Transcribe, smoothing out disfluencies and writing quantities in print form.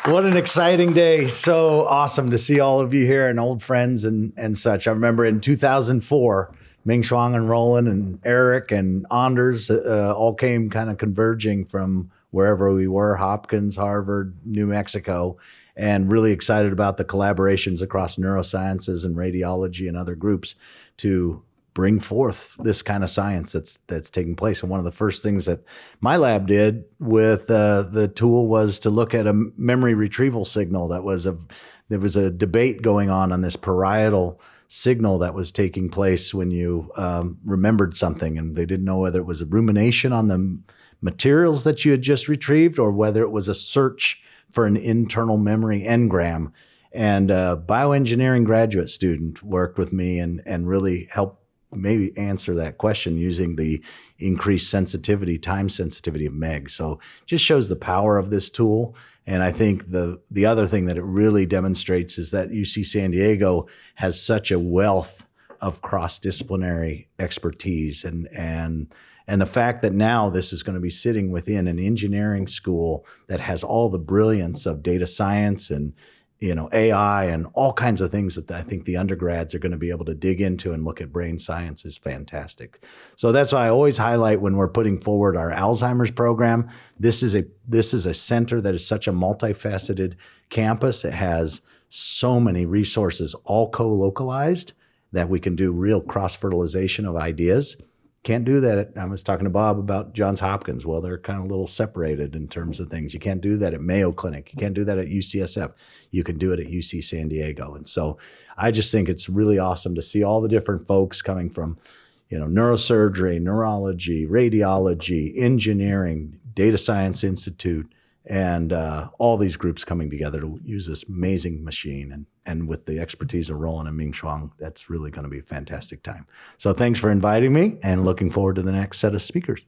What an exciting day. So awesome to see all of you here and old friends and such. I remember in 2004, Ming Shuang and Roland and Eric and Anders all came kind of converging from wherever we were, Hopkins, Harvard, New Mexico, and really excited about the collaborations across neurosciences and radiology and other groups to bring forth this kind of science that's taking place. And one of the first things that my lab did with the tool was to look at a memory retrieval signal there was a debate going on this parietal signal that was taking place when you remembered something, and they didn't know whether it was a rumination on the materials that you had just retrieved or whether it was a search for an internal memory engram. And a bioengineering graduate student worked with me and really helped maybe answer that question using the increased sensitivity, time sensitivity of MEG. So just shows the power of this tool. And I think the other thing that it really demonstrates is that UC San Diego has such a wealth of cross-disciplinary expertise. And the fact that now this is going to be sitting within an engineering school that has all the brilliance of data science and AI and all kinds of things that I think the undergrads are going to be able to dig into and look at brain science is fantastic. So that's why I always highlight when we're putting forward our Alzheimer's program. This is a center that is such a multifaceted campus. It has so many resources, all co-localized, that we can do real cross-fertilization of ideas. Can't do that. I was talking to Bob about Johns Hopkins. Well, they're kind of a little separated in terms of things. You can't do that at Mayo Clinic. You can't do that at UCSF. You can do it at UC San Diego. And so I just think it's really awesome to see all the different folks coming from, neurosurgery, neurology, radiology, engineering, Data Science Institute, and all these groups coming together to use this amazing machine. And with the expertise of Roland and Ming Shuang, that's really going to be a fantastic time. So thanks for inviting me and looking forward to the next set of speakers.